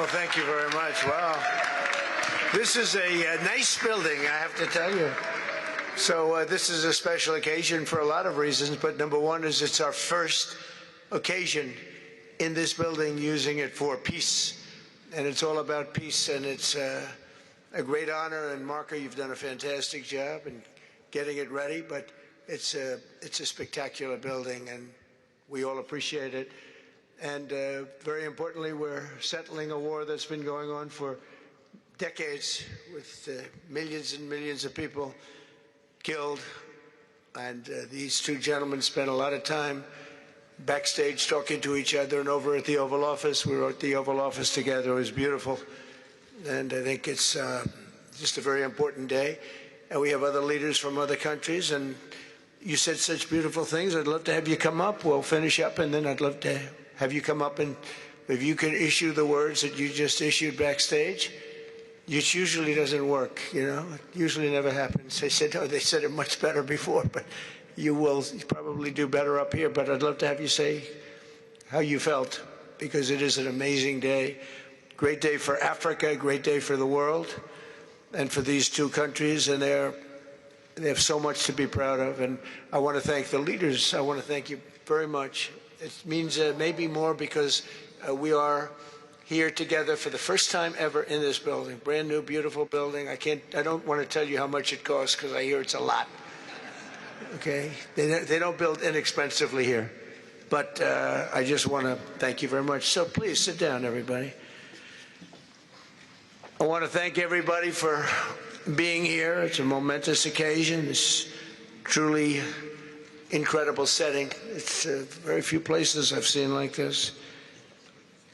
Well, thank you very much. Wow. This is a nice building, I have to tell you. So this is a special occasion for a lot of reasons, but number one is it's our first occasion in this building using it for peace. And it's all about peace, and it's a great honor. And Marco, you've done a fantastic job in getting it ready, but it's a spectacular building, and we all appreciate it. And very importantly, we're settling a war that's been going on for decades with millions and millions of people killed. And these two gentlemen spent a lot of time backstage talking to each other, and over at the Oval Office. We were at the Oval Office together. It was beautiful. And I think it's just a very important day. And we have other leaders from other countries. And you said such beautiful things. I'd love to have you come up. We'll finish up, and then I'd love to have you come up, and if you could issue the words that you just issued backstage. It usually doesn't work, you know. It usually never happens. They said, oh, they said it much better before, but you will probably do better up here. But I'd love to have you say how you felt, because it is an amazing day. Great day for Africa, great day for the world, and for these two countries, and they have so much to be proud of. And I want to thank the leaders. I want to thank you very much. It means maybe more because we are here together for the first time ever in this building. Brand new, beautiful building. I don't want to tell you how much it costs, because I hear it's a lot. Okay? They don't build inexpensively here. But I just want to thank you very much. So please sit down, everybody. I want to thank everybody for being here. It's a momentous occasion. It's truly incredible setting. It's very few places I've seen like this.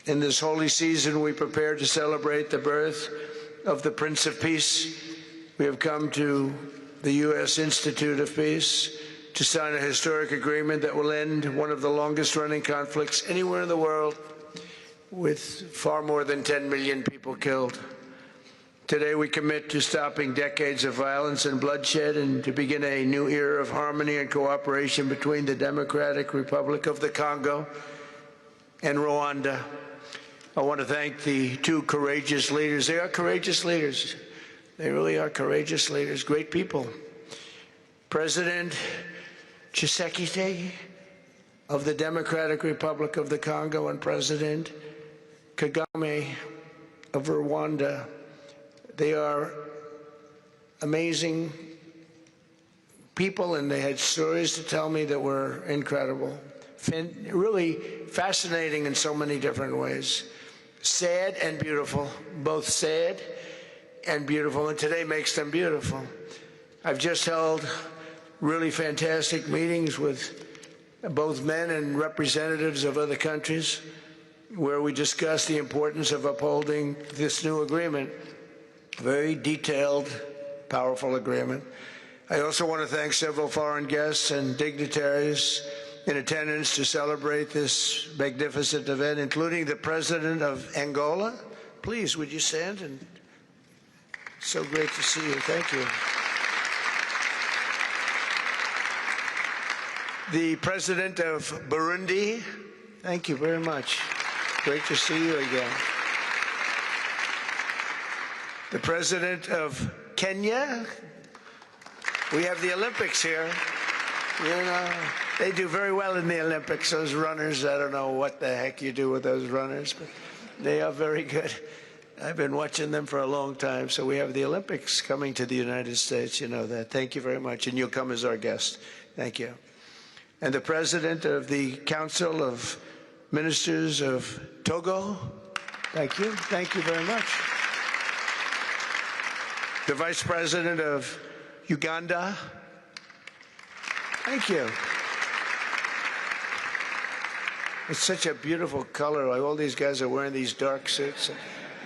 In this holy season, we prepare to celebrate the birth of the Prince of Peace. We have come to the U.S. Institute of Peace to sign a historic agreement that will end one of the longest-running conflicts anywhere in the world, with far more than 10 million people killed. Today, we commit to stopping decades of violence and bloodshed and to begin a new era of harmony and cooperation between the Democratic Republic of the Congo and Rwanda. I want to thank the two courageous leaders. They are courageous leaders. They really are courageous leaders, great people. President Tshisekedi of the Democratic Republic of the Congo and President Kagame of Rwanda. They are amazing people, and they had stories to tell me that were incredible. Really fascinating in so many different ways. Sad and beautiful, both sad and beautiful, and today makes them beautiful. I've just held really fantastic meetings with both men and representatives of other countries, where we discussed the importance of upholding this new agreement. Very detailed, powerful agreement. I also want to thank several foreign guests and dignitaries in attendance to celebrate this magnificent event, including the President of Angola. Please, would you stand? And so great to see you. Thank you. The President of Burundi. Thank you very much. Great to see you again. The President of Kenya. We have the Olympics here. You know, they do very well in the Olympics, those runners. I don't know what the heck you do with those runners, but they are very good. I've been watching them for a long time. So we have the Olympics coming to the United States. You know that. Thank you very much. And you'll come as our guest. Thank you. And the President of the Council of Ministers of Togo. Thank you. Thank you very much. The Vice President of Uganda. Thank you. It's such a beautiful color. Like all these guys are wearing these dark suits.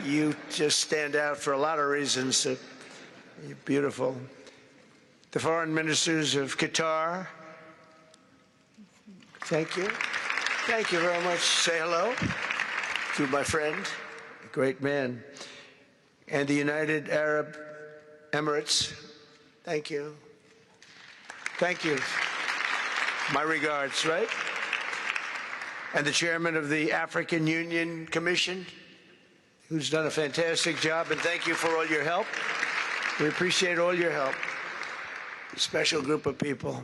You just stand out for a lot of reasons. You're beautiful. The foreign ministers of Qatar. Thank you. Thank you very much. Say hello to my friend, a great man. And the United Arab Emirates. Thank you. Thank you. My regards, right? And the chairman of the African Union Commission. who's done a fantastic job, and thank you for all your help. We appreciate all your help. A special group of people.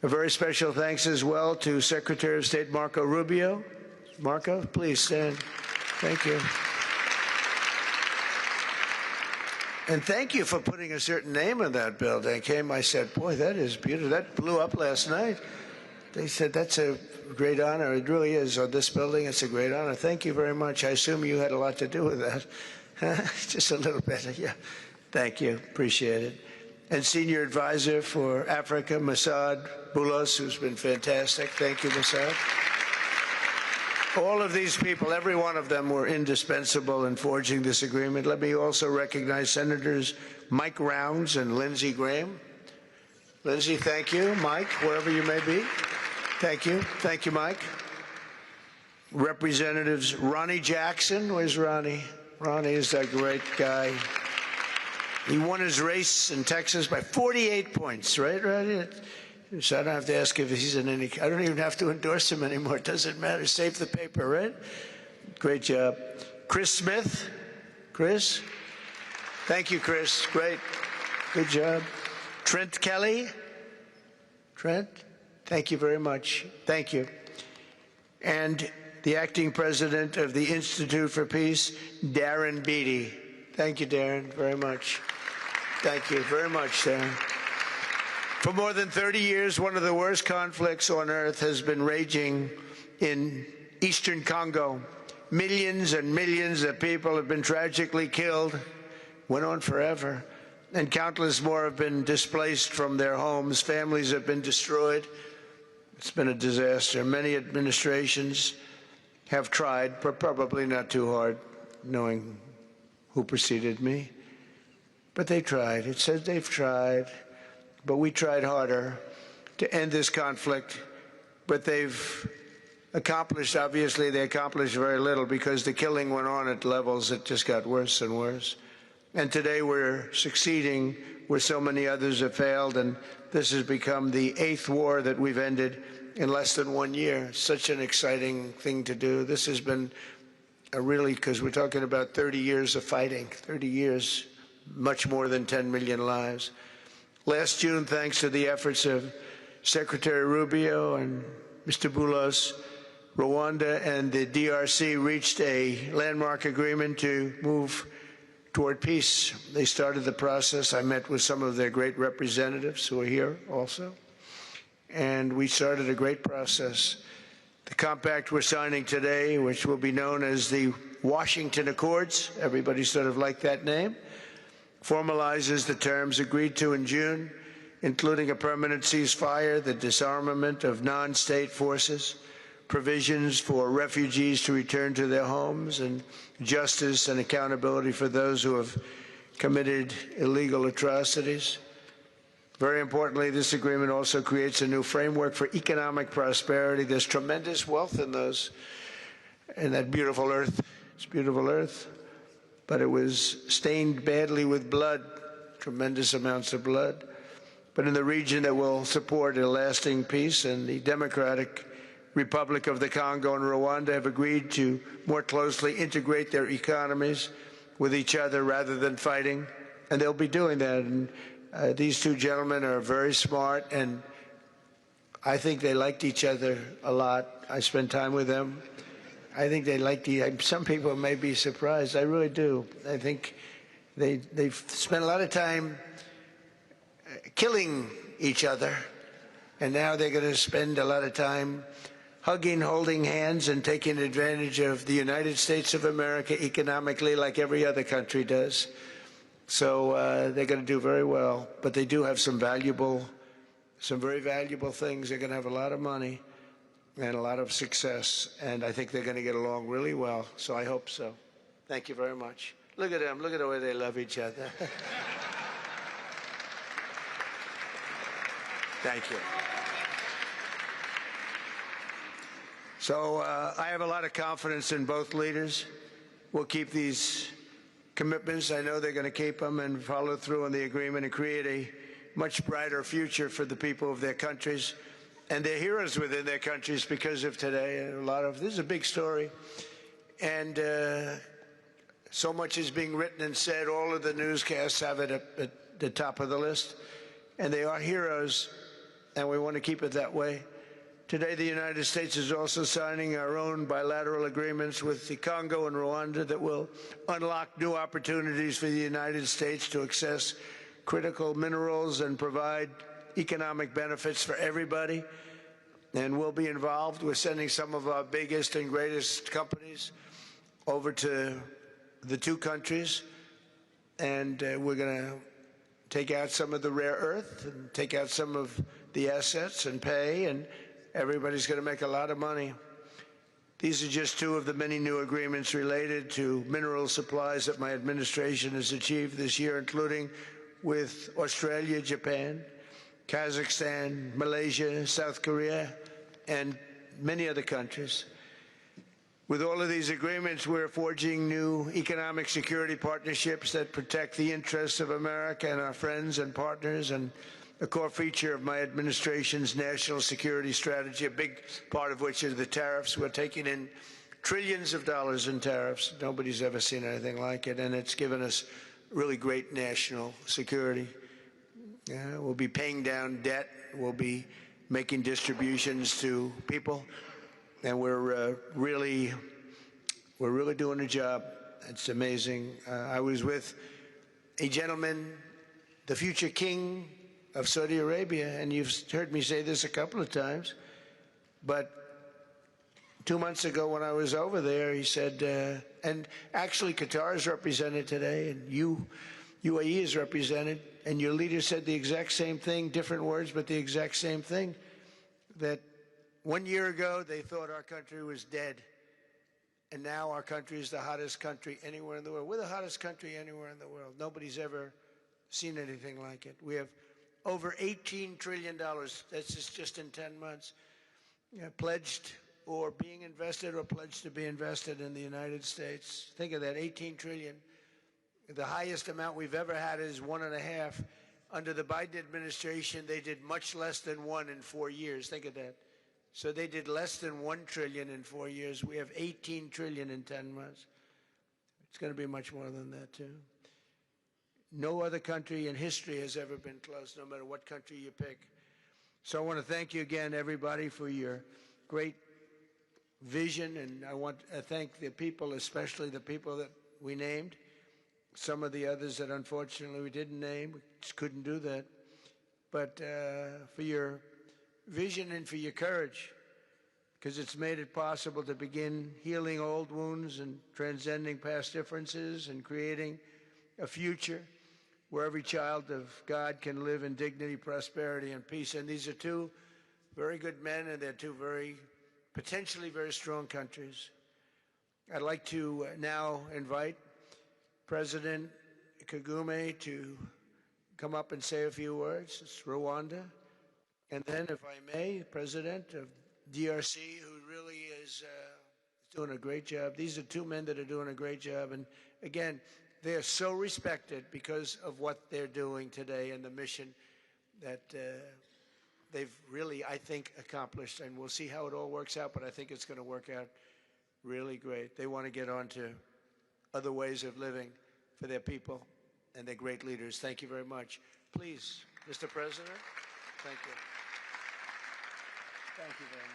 A very special thanks as well to Secretary of State Marco Rubio. Marco, please stand. Thank you. And thank you for putting a certain name in that building. I said, boy, that is beautiful. That blew up last night. They said, that's a great honor. It really is. On this building, it's a great honor. Thank you very much. I assume you had a lot to do with that. Just a little bit. Yeah. Thank you. Appreciate it. And Senior Advisor for Africa, Masad Boulos, who's been fantastic. Thank you, Masad. All of these people, every one of them were indispensable in forging this agreement. Let me also recognize Senators Mike Rounds and Lindsey Graham. Lindsey, thank you. Mike, wherever you may be. Thank you. Thank you, Mike. Representatives Ronnie Jackson. Where's Ronnie? Ronnie is that great guy. He won his race in Texas by 48 points, right, Ronnie? So I don't have to ask if he's in any. I don't even have to endorse him anymore. It doesn't matter. Save the paper, right? Great job. Chris Smith. Chris? Thank you, Chris. Great. Good job. Trent Kelly. Trent? Thank you very much. Thank you. And the acting president of the Institute for Peace, Darren Beatty. Thank you, Darren, very much. Thank you very much, Darren. For more than 30 years, one of the worst conflicts on earth has been raging in eastern Congo. Millions and millions of people have been tragically killed, went on forever, and countless more have been displaced from their homes. Families have been destroyed. It's been a disaster. Many administrations have tried, but probably not too hard, knowing who preceded me. But they tried. It says they've tried. But we tried harder to end this conflict. But they've accomplished, obviously, they accomplished very little because the killing went on at levels that just got worse and worse. And today we're succeeding where so many others have failed. And this has become the 8th war that we've ended in less than 1 year. Such an exciting thing to do. This has been a really, because we're talking about 30 years of fighting, 30 years, much more than 10 million lives. Last June, thanks to the efforts of Secretary Rubio and Mr. Boulos, Rwanda and the DRC reached a landmark agreement to move toward peace. They started the process. I met with some of their great representatives who are here also, and we started a great process. The compact we're signing today, which will be known as the Washington Accords, everybody sort of liked that name, formalizes the terms agreed to in June, including a permanent ceasefire, the disarmament of non-state forces, provisions for refugees to return to their homes, and justice and accountability for those who have committed illegal atrocities. Very importantly, this agreement also creates a new framework for economic prosperity. There's tremendous wealth in that beautiful earth. It's beautiful earth. But it was stained badly with blood, tremendous amounts of blood. But in the region that will support a lasting peace, and the Democratic Republic of the Congo and Rwanda have agreed to more closely integrate their economies with each other rather than fighting, and they'll be doing that. And these two gentlemen are very smart, and I think they liked each other a lot. I spent time with them. I think they liked some people may be surprised. I really do. I think they've spent a lot of time killing each other, and now they're going to spend a lot of time hugging, holding hands, and taking advantage of the United States of America economically like every other country does. So they're going to do very well. But they do have some very valuable things. They're going to have a lot of money and a lot of success, and I think they're going to get along really well, so I hope so. Thank you very much. Look at them. Look at the way they love each other. Thank you. So I have a lot of confidence in both leaders. We'll keep these commitments. I know they're going to keep them and follow through on the agreement and create a much brighter future for the people of their countries. And they're heroes within their countries because of today. And this is a big story. And So much is being written and said. All of the newscasts have it at the top of the list. And they are heroes, and we want to keep it that way. Today, the United States is also signing our own bilateral agreements with the Congo and Rwanda that will unlock new opportunities for the United States to access critical minerals and provide economic benefits for everybody. And we'll be involved. We're sending some of our biggest and greatest companies over to the two countries, and we're going to take out some of the rare earth and take out some of the assets and pay, and everybody's going to make a lot of money. These are just two of the many new agreements related to mineral supplies that my administration has achieved this year, including with Australia, Japan, Kazakhstan, Malaysia, South Korea, and many other countries. With all of these agreements, we're forging new economic security partnerships that protect the interests of America and our friends and partners, and a core feature of my administration's national security strategy, a big part of which is the tariffs. We're taking in trillions of dollars in tariffs. Nobody's ever seen anything like it, and it's given us really great national security. We'll be paying down debt. We'll be making distributions to people. And we're really doing a job. It's amazing. I was with a gentleman, the future king of Saudi Arabia, and you've heard me say this a couple of times, but 2 months ago when I was over there, he said, and actually Qatar is represented today, and UAE is represented, and your leader said the exact same thing, different words, but the exact same thing, that 1 year ago, they thought our country was dead, and now our country is the hottest country anywhere in the world. We're the hottest country anywhere in the world. Nobody's ever seen anything like it. We have over $18 trillion, that's just in 10 months, pledged or being invested or pledged to be invested in the United States. Think of that, 18 trillion. The highest amount we've ever had is 1.5. Under the Biden administration, they did much less than 1 in 4 years. Think of that. So they did less than 1 trillion in 4 years. We have 18 trillion in 10 months. It's going to be much more than that, too. No other country in history has ever been close, no matter what country you pick. So I want to thank you again, everybody, for your great vision. And I want to thank the people, especially the people that we named. Some of the others that unfortunately we didn't name, we just couldn't do that. But for your vision and for your courage, because it's made it possible to begin healing old wounds and transcending past differences and creating a future where every child of God can live in dignity, prosperity, and peace. And these are two very good men, and they're two potentially very strong countries. I'd like to now invite President Kagame to come up and say a few words. It's Rwanda. And then, if I may, President of DRC, who really is doing a great job. These are two men that are doing a great job. And again, they are so respected because of what they're doing today and the mission that they've really, I think, accomplished. And we'll see how it all works out, but I think it's going to work out really great. They want to get on to other ways of living for their people, and they're great leaders. Thank you very much. Please, Mr. President, thank you. Thank you very much.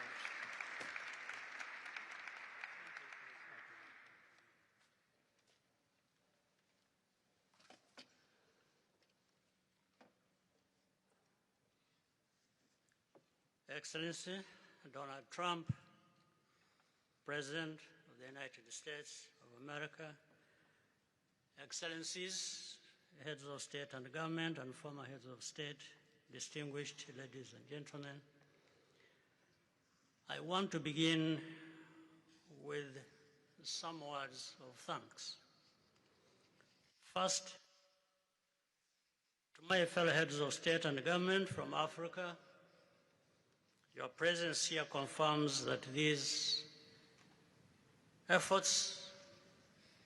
Excellency Donald Trump, President of the United States of America, Excellencies, heads of state and government and former heads of state, distinguished ladies and gentlemen, I want to begin with some words of thanks. First, to my fellow heads of state and government from Africa, your presence here confirms that these efforts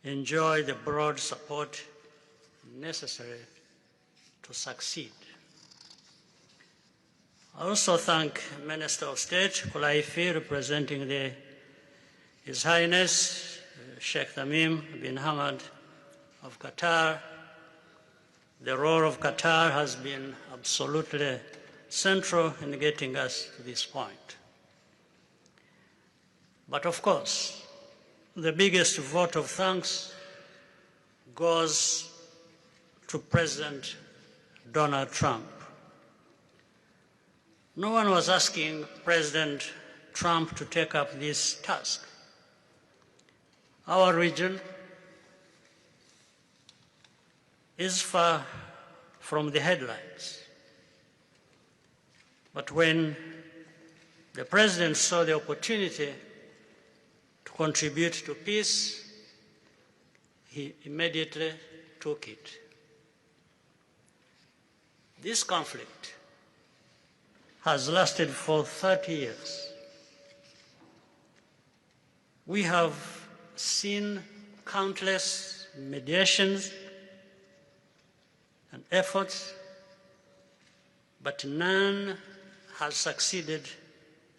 enjoy the broad support necessary to succeed. I also thank Minister of State Kulaifi, representing His Highness Sheikh Tamim bin Hamad of Qatar. The role of Qatar has been absolutely central in getting us to this point. But of course, the biggest vote of thanks goes to President Donald Trump. No one was asking President Trump to take up this task. Our region is far from the headlines. But when the President saw the opportunity to contribute to peace, he immediately took it. This conflict has lasted for 30 years. We have seen countless mediations and efforts, but none has succeeded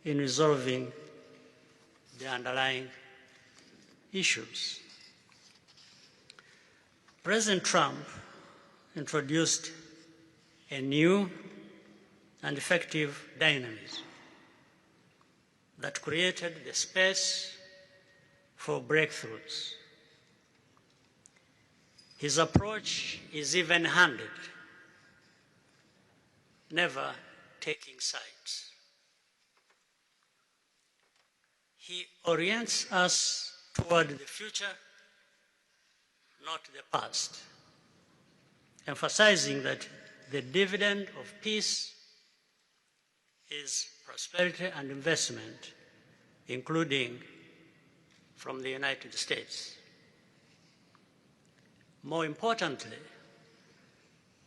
in resolving the underlying issues. President Trump introduced a new and effective dynamism that created the space for breakthroughs. His approach is even-handed, never taking sides. He orients us toward the future, not the past, emphasizing that the dividend of peace is prosperity and investment, including from the United States. More importantly,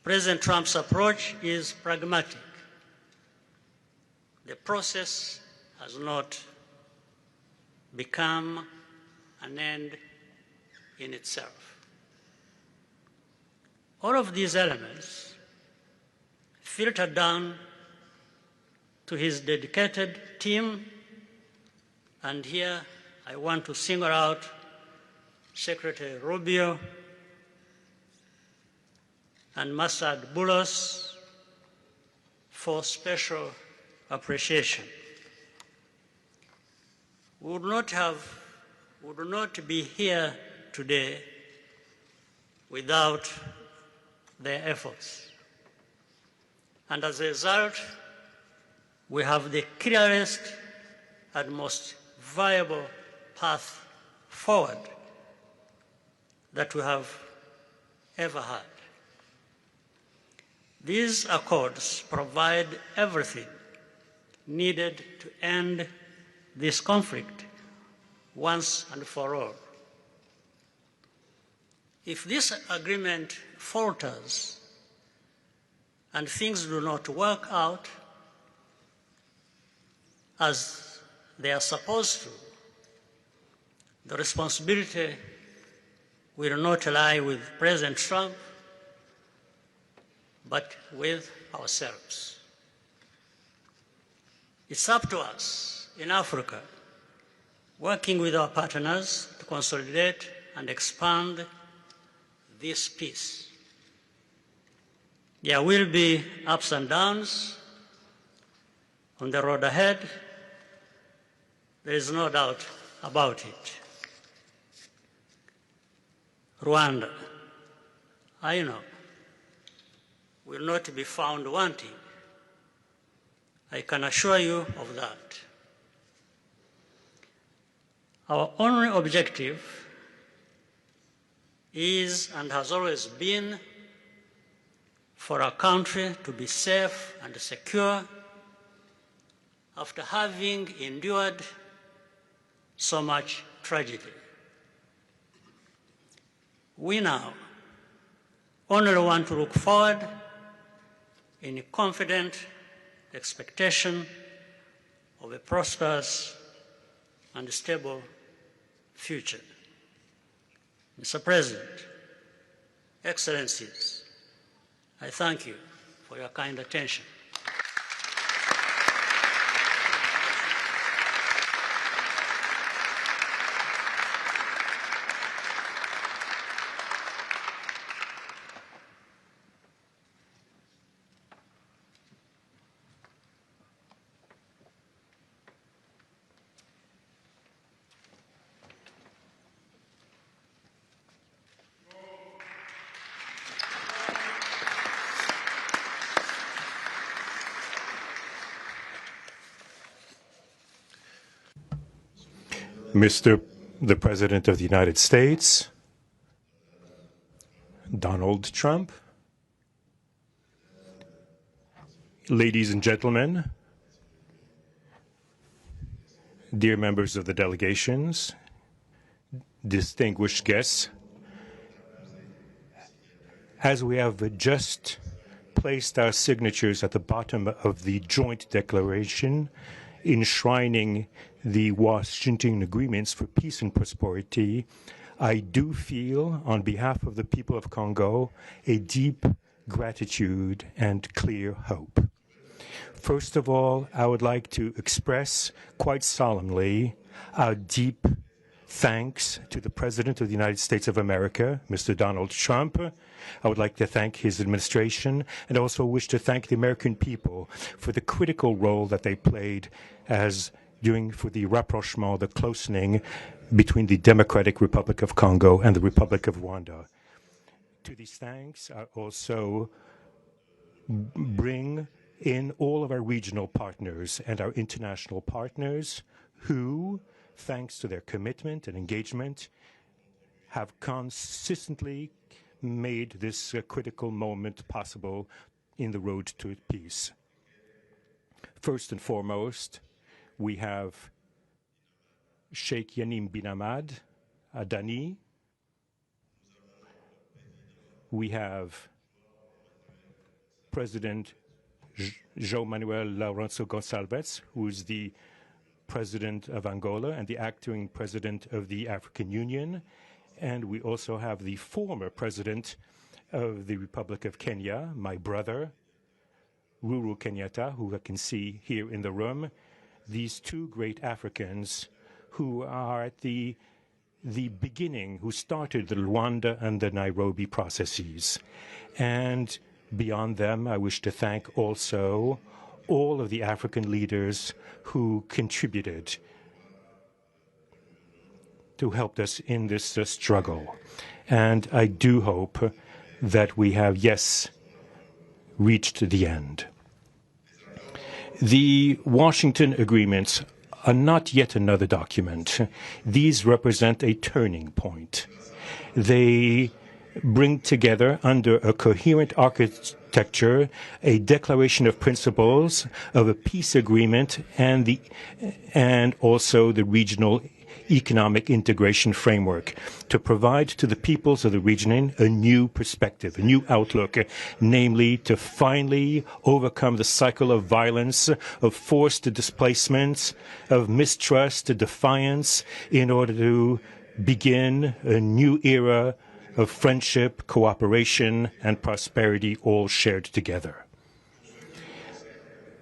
President Trump's approach is pragmatic. The process has not become an end in itself. All of these elements filter down to his dedicated team, and here I want to single out Secretary Rubio and Masad Boulos for special appreciation. We would not be here today without their efforts. And as a result, we have the clearest and most viable path forward that we have ever had. These accords provide everything needed to end this conflict once and for all. If this agreement falters and things do not work out as they are supposed to, the responsibility will not lie with President Trump, but with ourselves. It's up to us in Africa, working with our partners to consolidate and expand this peace. There will be ups and downs on the road ahead. There is no doubt about it. Rwanda, I know, will not be found wanting. I can assure you of that. Our only objective is and has always been for our country to be safe and secure after having endured so much tragedy. We now only want to look forward in confident expectation of a prosperous and stable future. Mr. President, Excellencies, I thank you for your kind attention. Mr. the President of the United States, Donald Trump, ladies and gentlemen, dear members of the delegations, distinguished guests, as we have just placed our signatures at the bottom of the joint declaration enshrining the Washington agreements for peace and prosperity, I do feel, on behalf of the people of Congo, a deep gratitude and clear hope. First of all, I would like to express quite solemnly our deep thanks to the President of the United States of America, Mr. Donald Trump. I would like to thank his administration and also wish to thank the American people for the critical role that they played for the rapprochement, the closening between the Democratic Republic of Congo and the Republic of Rwanda. To these thanks, I also bring in all of our regional partners and our international partners who, thanks to their commitment and engagement, have consistently made this critical moment possible in the road to peace. First and foremost, we have Sheikh Yanim bin Ahmad Adani. We have President João Manuel Lourenço Gonçalves, who is the President of Angola and the acting President of the African Union. And we also have the former President of the Republic of Kenya, my brother, Uhuru Kenyatta, who I can see here in the room. These two great Africans who are at the beginning, who started the Rwanda and the Nairobi processes. And beyond them, I wish to thank also all of the African leaders who contributed to help us in this struggle. And I do hope that we have, yes, reached the end. The Washington agreements are not yet another document. These represent a turning point. They bring together under a coherent architecture a declaration of principles of a peace agreement and also the regional economic integration framework to provide to the peoples of the region a new perspective, a new outlook, namely to finally overcome the cycle of violence, of forced displacements, of mistrust, defiance, in order to begin a new era of friendship, cooperation, and prosperity all shared together.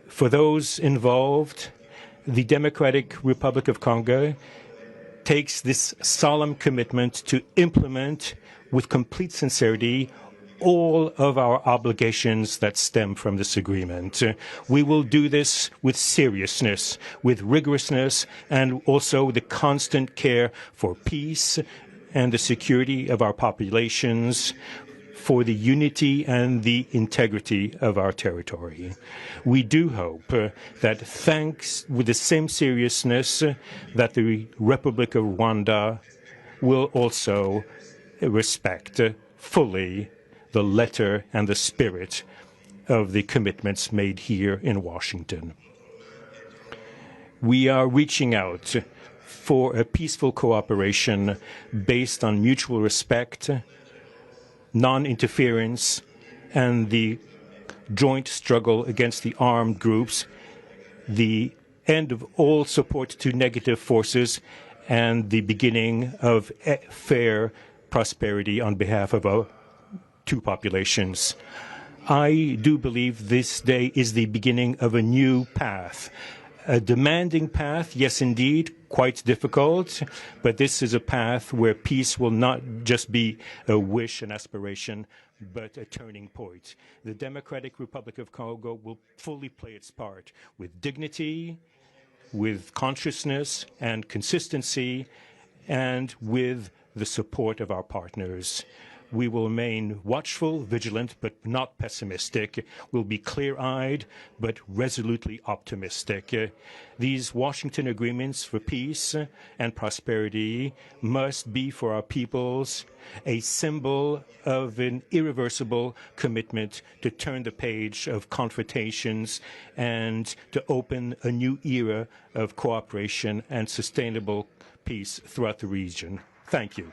For those involved, the Democratic Republic of Congo takes this solemn commitment to implement with complete sincerity all of our obligations that stem from this agreement. We will do this with seriousness, with rigorousness, and also the constant care for peace and the security of our populations, for the unity and the integrity of our territory. We do hope that thanks with the same seriousness that the Republic of Rwanda will also respect fully the letter and the spirit of the commitments made here in Washington. We are reaching out for a peaceful cooperation based on mutual respect, non-interference, and the joint struggle against the armed groups, the end of all support to negative forces, and the beginning of fair prosperity on behalf of our two populations. I do believe this day is the beginning of a new path. A demanding path, yes, indeed, quite difficult, but this is a path where peace will not just be a wish, an aspiration, but a turning point. The Democratic Republic of Congo will fully play its part with dignity, with consciousness and consistency, and with the support of our partners. We will remain watchful, vigilant, but not pessimistic. We'll be clear-eyed, but resolutely optimistic. These Washington agreements for peace and prosperity must be for our peoples a symbol of an irreversible commitment to turn the page of confrontations and to open a new era of cooperation and sustainable peace throughout the region. Thank you.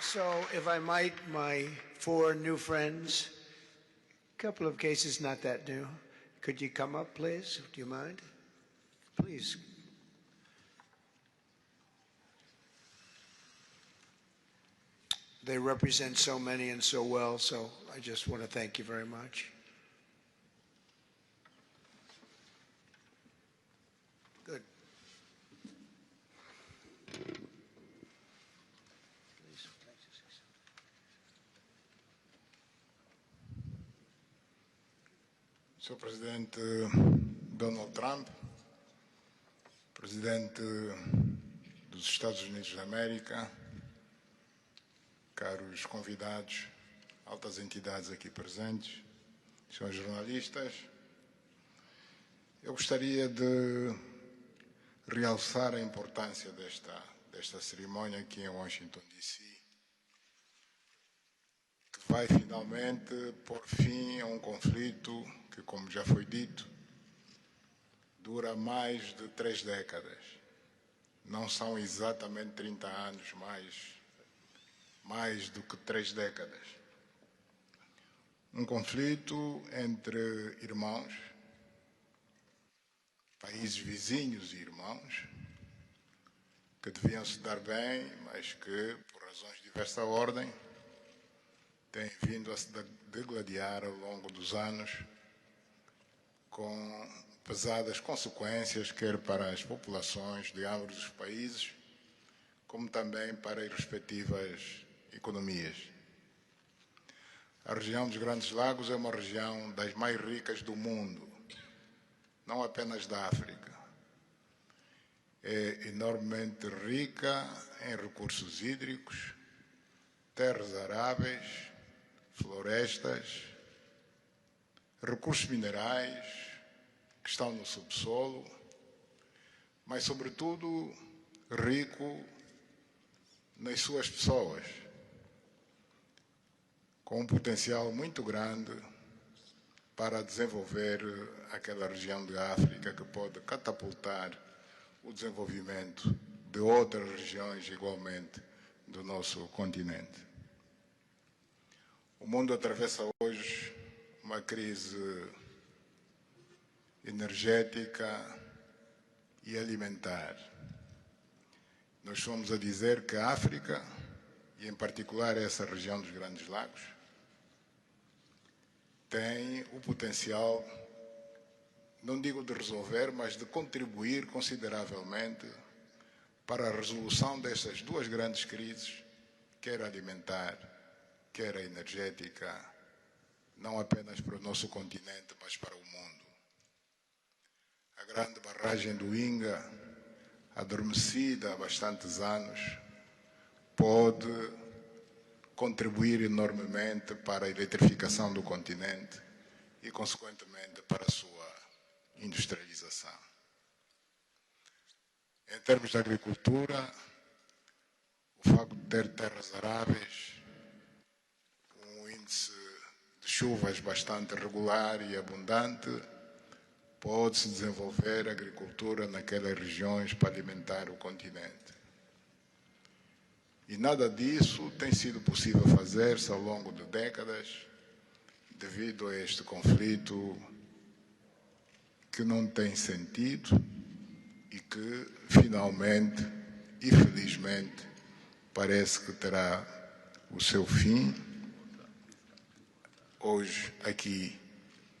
So, if I might, my 4 new friends, a couple of cases not that new. Could you come up, please? Do you mind? Please. They represent so many and so well, so I just want to thank you very much. Good. Sr. Presidente Donald Trump, Presidente dos Estados Unidos da América, caros convidados, altas entidades aqui presentes, senhores jornalistas, eu gostaria de realçar a importância desta cerimônia aqui em Washington, D.C., que vai finalmente pôr fim a um conflito que, como já foi dito, dura mais de 3 décadas. Não são exatamente 30 anos, mais do que 3 décadas. Um conflito entre irmãos, países vizinhos e irmãos, que deviam se dar bem, mas que, por razões de diversa ordem, têm vindo a se degladiar ao longo dos anos, com pesadas consequências, quer para as populações de ambos os países, como também para as respectivas economias. A região dos Grandes Lagos é uma região das mais ricas do mundo, não apenas da África. É enormemente rica em recursos hídricos, terras aráveis, florestas, recursos minerais que estão no subsolo, mas, sobretudo, rico nas suas pessoas, com um potencial muito grande para desenvolver aquela região da África que pode catapultar o desenvolvimento de outras regiões igualmente do nosso continente. O mundo atravessa hoje uma crise energética e alimentar. Nós estamos a dizer que a África, e em particular essa região dos Grandes Lagos, tem o potencial, não digo de resolver, mas de contribuir consideravelmente para a resolução dessas 2 grandes crises, quer alimentar, quer a energética, não apenas para o nosso continente, mas para o mundo. A grande barragem do Inga, adormecida há bastantes anos, pode contribuir enormemente para a eletrificação do continente e, consequentemente, para a sua industrialização. Em termos de agricultura, o facto de ter terras aráveis, um índice de chuvas bastante regular e abundante, pode-se desenvolver agricultura naquelas regiões para alimentar o continente. E nada disso tem sido possível fazer-se ao longo de décadas, devido a este conflito que não tem sentido e que, finalmente e felizmente, parece que terá o seu fim hoje aqui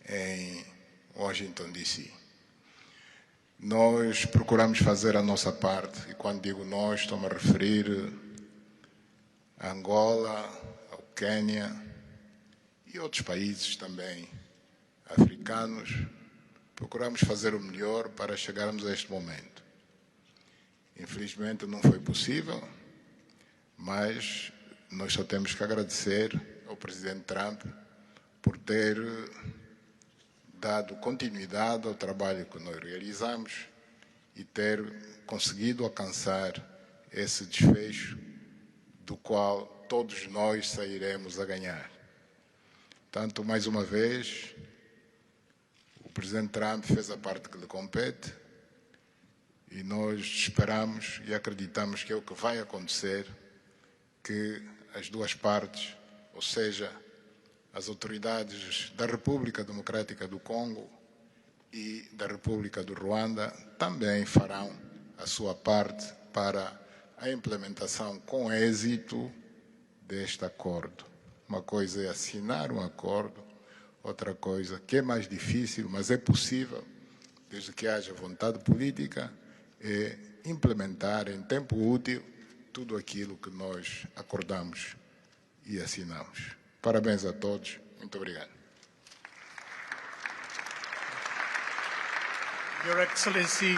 em Washington, D.C. Nós procuramos fazer a nossa parte, e quando digo nós, estou-me a referir a Angola, ao Quênia e outros países também africanos, procuramos fazer o melhor para chegarmos a este momento. Infelizmente não foi possível, mas nós só temos que agradecer ao presidente Trump por ter dado continuidade ao trabalho que nós realizamos e ter conseguido alcançar esse desfecho do qual todos nós sairemos a ganhar. Portanto, mais uma vez, o presidente Trump fez a parte que lhe compete e nós esperamos e acreditamos que é o que vai acontecer, que as duas partes, ou seja, as autoridades da República Democrática do Congo e da República do Rwanda também farão a sua parte para a implementação com êxito deste acordo. Uma coisa é assinar um acordo, outra coisa que é mais difícil, mas é possível, desde que haja vontade política, é implementar em tempo útil tudo aquilo que nós acordamos e assinamos. Parabéns a todos. Muito obrigado. Your Excellency,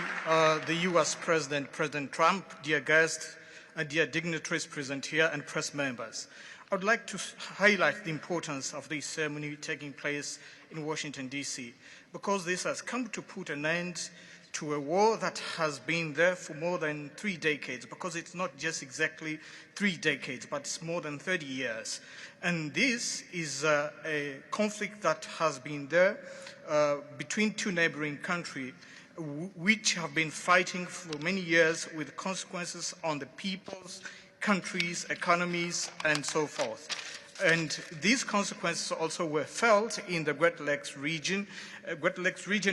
the U.S. President, President Trump, dear guests, and dear dignitaries present here and press members. I would like to highlight the importance of this ceremony taking place in Washington, D.C., because this has come to put an end to a war that has been there for more than 3 decades, because it's not just exactly 3 decades, but it's more than 30 years. And this is a conflict that has been there between two neighboring countries, which have been fighting for many years with consequences on the peoples, countries, economies, and so forth. And these consequences also were felt in the Great Lakes region,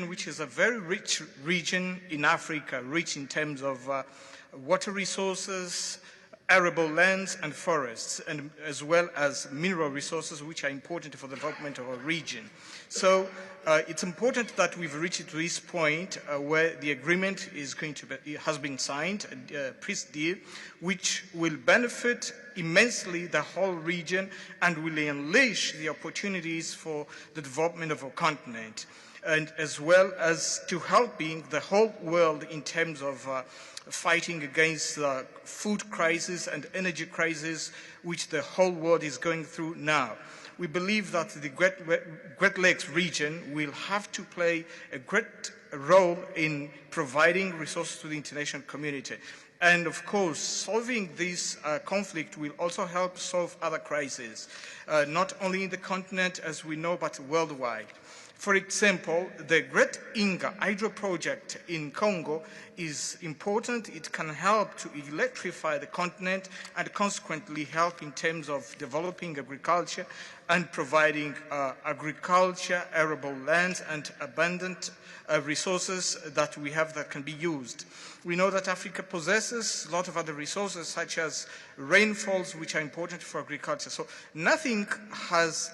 which is a very rich region in Africa, rich in terms of water resources, arable lands and forests, and as well as mineral resources, which are important for the development of our region. So it's important that we've reached to this point where the agreement is going to be, has been signed, a peace deal, which will benefit immensely the whole region and will unleash the opportunities for the development of our continent, and as well as to helping the whole world in terms of fighting against the food crisis and energy crisis which the whole world is going through now. We believe that the Great Lakes region will have to play a great role in providing resources to the international community. And of course, solving this conflict will also help solve other crises, not only in the continent as we know, but worldwide. For example, the Great Inga hydro project in Congo is important. It can help to electrify the continent and consequently help in terms of developing agriculture and providing agriculture, arable lands, and abundant resources that we have that can be used. We know that Africa possesses a lot of other resources such as rainfalls, which are important for agriculture. So nothing has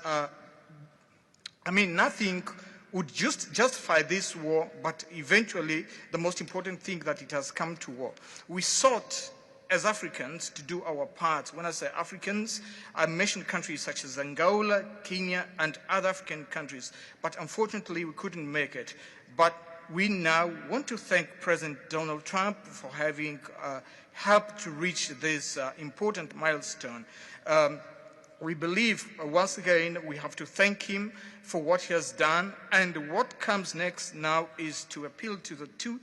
nothing would justify this war, but eventually the most important thing that it has come to war. We sought as Africans to do our part. When I say Africans, I mention countries such as Angola, Kenya, and other African countries, but unfortunately we couldn't make it. But we now want to thank President Donald Trump for having helped to reach this important milestone. We believe, once again, we have to thank him for what he has done, and what comes next now is to appeal to the two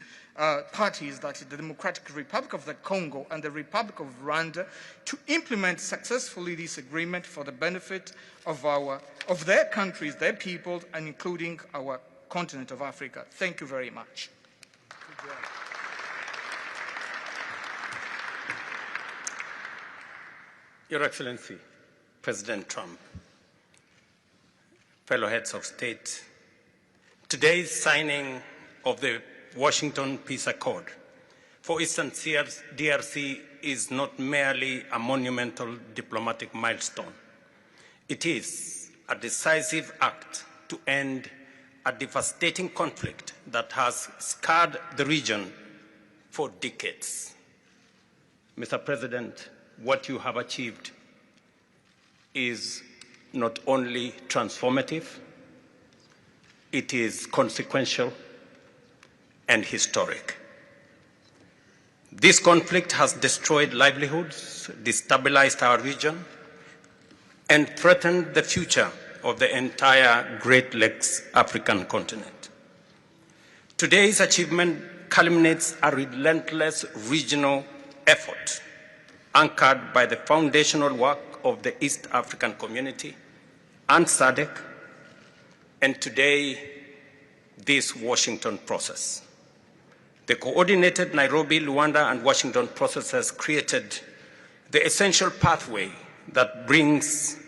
parties, that is the Democratic Republic of the Congo and the Republic of Rwanda, to implement successfully this agreement for the benefit of their countries, their people, and including our continent of Africa. Thank you very much. Your Excellency, President Trump, fellow heads of state, today's signing of the Washington Peace Accord for Eastern DRC is not merely a monumental diplomatic milestone. It is a decisive act to end a devastating conflict that has scarred the region for decades. Mr. President, what you have achieved is not only transformative, it is consequential and historic. This conflict has destroyed livelihoods, destabilized our region, and threatened the future of the entire Great Lakes African continent. Today's achievement culminates a relentless regional effort anchored by the foundational work of the East African Community and SADC, and today, this Washington process. The coordinated Nairobi, Rwanda, and Washington process has created the essential pathway that brings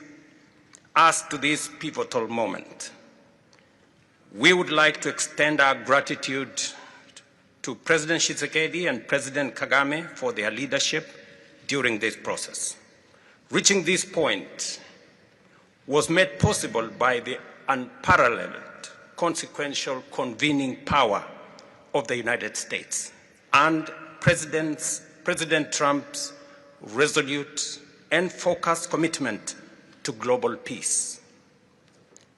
us to this pivotal moment. We would like to extend our gratitude to President Tshisekedi and President Kagame for their leadership during this process. Reaching this point was made possible by the unparalleled consequential convening power of the United States and President Trump's resolute and focused commitment to global peace.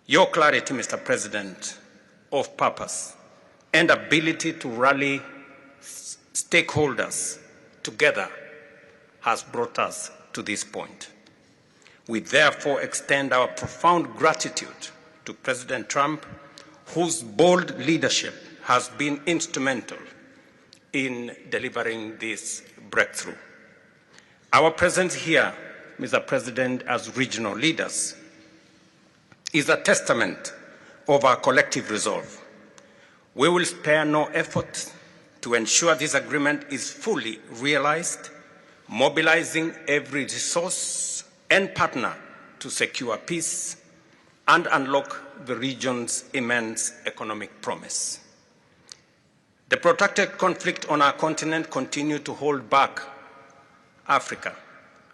Your clarity, Mr. President, of purpose and ability to rally stakeholders together has brought us to this point. We therefore extend our profound gratitude to President Trump, whose bold leadership has been instrumental in delivering this breakthrough. Our presence here, Mr. President, as regional leaders, is a testament of our collective resolve. We will spare no effort to ensure this agreement is fully realized, mobilizing every resource and partner to secure peace and unlock the region's immense economic promise. The protracted conflict on our continent continues to hold back Africa.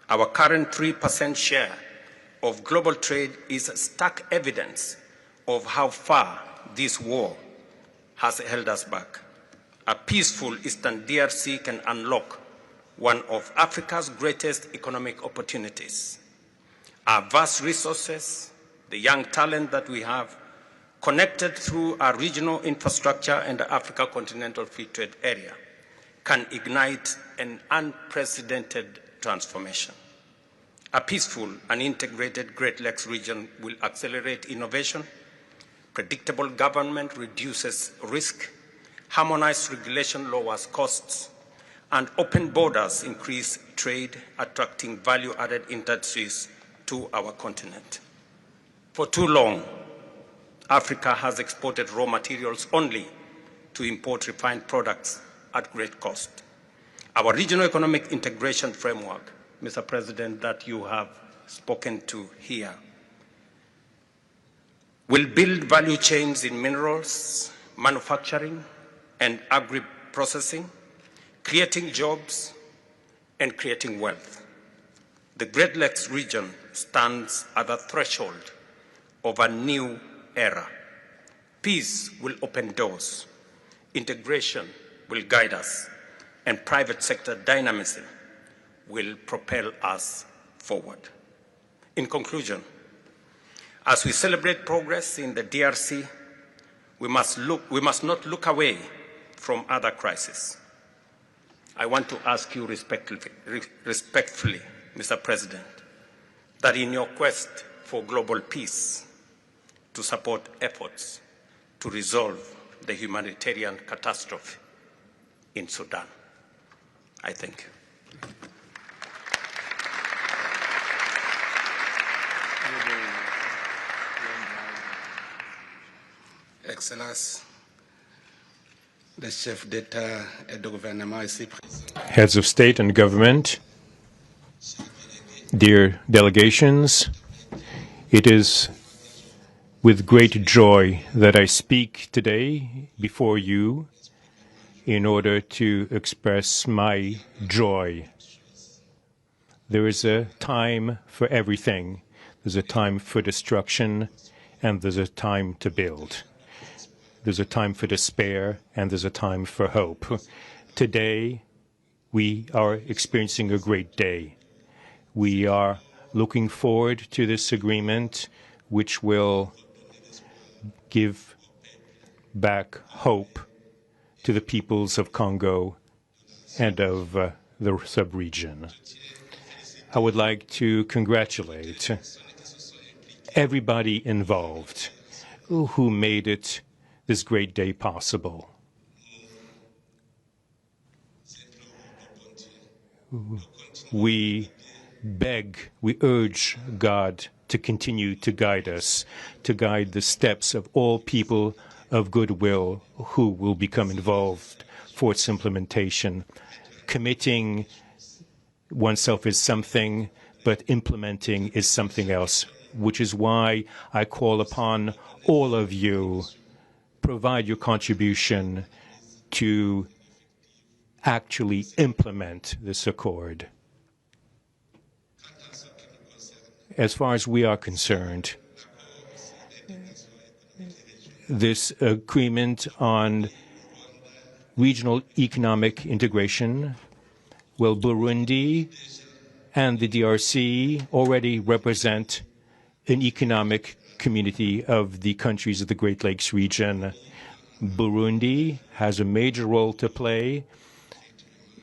Our current 3% share of global trade is stark evidence of how far this war has held us back. A peaceful Eastern DRC can unlock one of Africa's greatest economic opportunities. Our vast resources, the young talent that we have, connected through our regional infrastructure and the Africa Continental Free Trade Area, can ignite an unprecedented transformation. A peaceful and integrated Great Lakes region will accelerate innovation, predictable government reduces risk, harmonized regulation lowers costs, and open borders increase trade, attracting value-added industries to our continent. For too long, Africa has exported raw materials only to import refined products at great cost. Our regional economic integration framework, Mr. President, that you have spoken to here, will build value chains in minerals, manufacturing, and agri-processing, creating jobs and creating wealth. The Great Lakes region stands at the threshold of a new era. Peace will open doors, integration will guide us, and private sector dynamism will propel us forward. In conclusion, as we celebrate progress in the DRC, we must not look away from other crises. I want to ask you respectfully, Mr. President, that in your quest for global peace, to support efforts to resolve the humanitarian catastrophe in Sudan. I thank you. Excellence, le chef d'État et de gouvernement ici présent. Heads of state and government, dear delegations, it is with great joy that I speak today before you in order to express my joy. There is a time for everything. There's a time for destruction, and there's a time to build. There's a time for despair, and there's a time for hope. Today, we are experiencing a great day. We are looking forward to this agreement, which will give back hope to the peoples of Congo and of the sub-region. I would like to congratulate everybody involved who made it this great day possible. We urge God to continue to guide us, to guide the steps of all people of goodwill who will become involved for its implementation. Committing oneself is something, but implementing is something else, which is why I call upon all of you, provide your contribution to actually implement this accord. As far as we are concerned, this agreement on regional economic integration, well, Burundi and the DRC already represent an economic community of the countries of the Great Lakes region. Burundi has a major role to play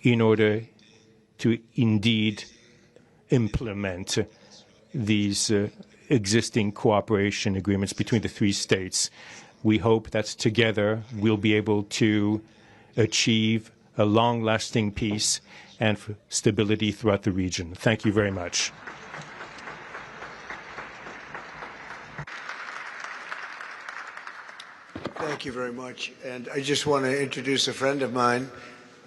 in order to indeed implement these existing cooperation agreements between the three states. We hope that together we'll be able to achieve a long-lasting peace and stability throughout the region. Thank you very much. Thank you very much. And I just want to introduce a friend of mine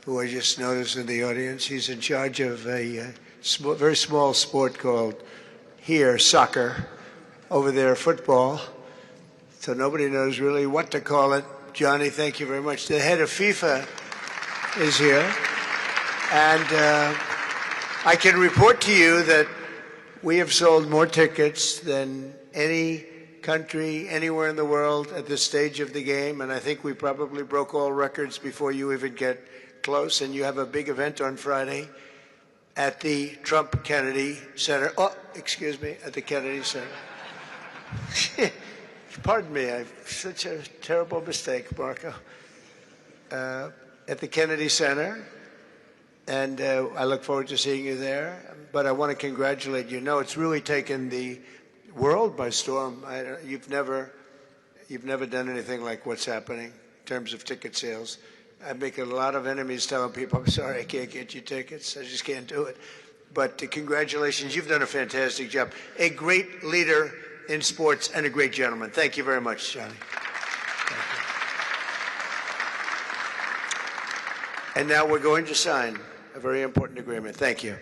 who I just noticed in the audience. He's in charge of a very small sport called here, soccer, over there, football. So nobody knows really what to call it. Johnny, thank you very much. The head of FIFA is here. And I can report to you that we have sold more tickets than any country anywhere in the world at this stage of the game. And I think we probably broke all records before you even get close. And you have a big event on Friday at the Trump Kennedy Center. Oh, excuse me, at the Kennedy Center. Pardon me, I've such a terrible mistake, Marco. At the Kennedy Center, and I look forward to seeing you there. But I want to congratulate you. No, it's really taken the world by storm. You've never done anything like what's happening in terms of ticket sales. I make a lot of enemies telling people, I'm sorry, I can't get you tickets. I just can't do it. But congratulations, you've done a fantastic job. A great leader in sports and a great gentleman. Thank you very much, Johnny. And now we're going to sign a very important agreement. Thank you.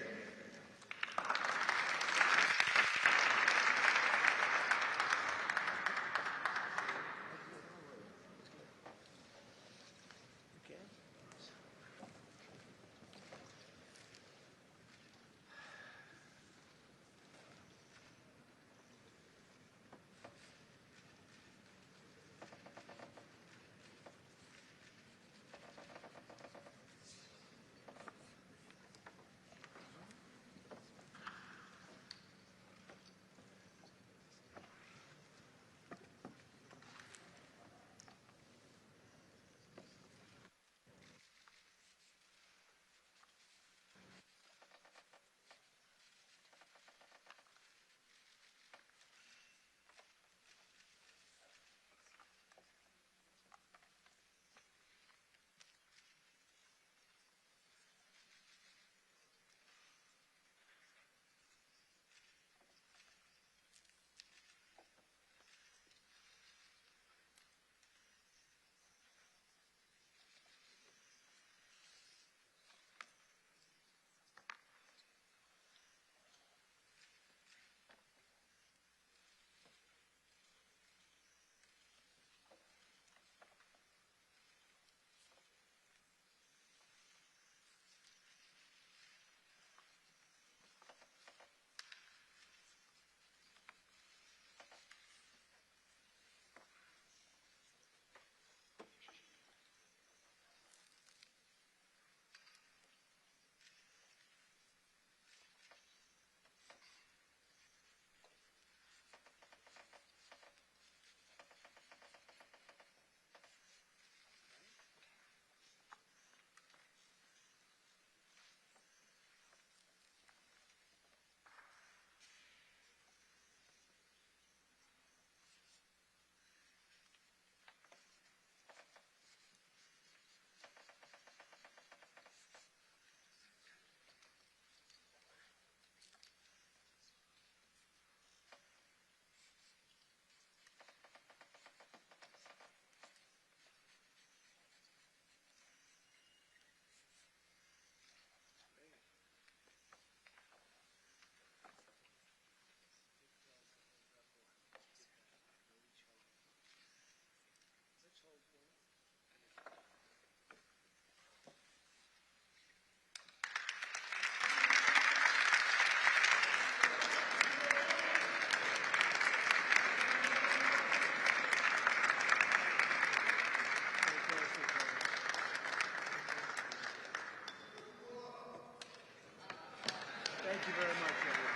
Thank you very much, everyone.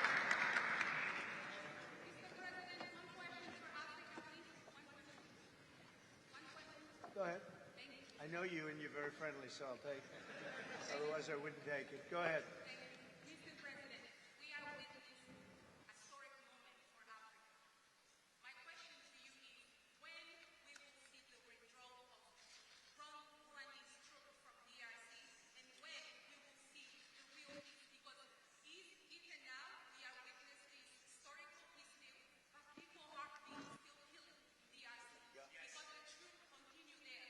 Go ahead. I know you and you're very friendly, so I'll take it. Otherwise, I wouldn't take it. Go ahead. Mr. President, we are witnessing a historic moment for Africa. My question to you is, when we will see the withdrawal of Rwandese troops from DRC, and when we will see the real peace? Because even now, we are witnessing historical peace deal, but people are being still killed in DRC. Yeah. Because the troops continue there.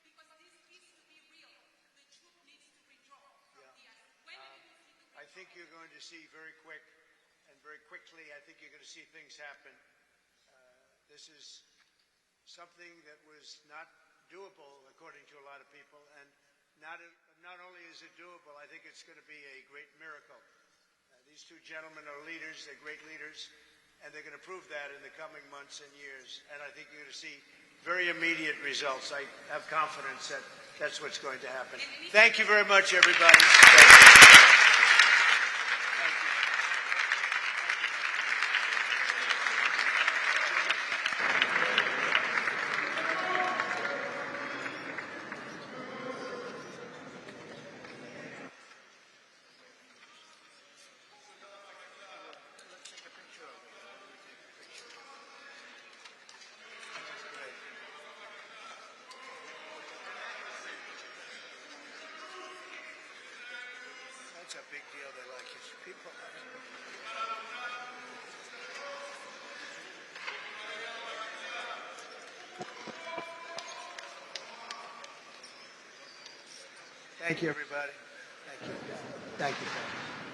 Because this peace to be real, the troop needs to withdraw from DRC. When we will see the withdrawal? I think you're going to see very quick and very quickly, I think you're going to see things happen. This is something that was not doable, according to a lot of people, and not only is it doable, I think it's going to be a great miracle. These two gentlemen are leaders, they're great leaders, and they're going to prove that in the coming months and years. And I think you're going to see very immediate results. I have confidence that that's what's going to happen. Thank you very much, everybody. That's a big deal. They like his people. Thank you, everybody. Thank you. Thank you.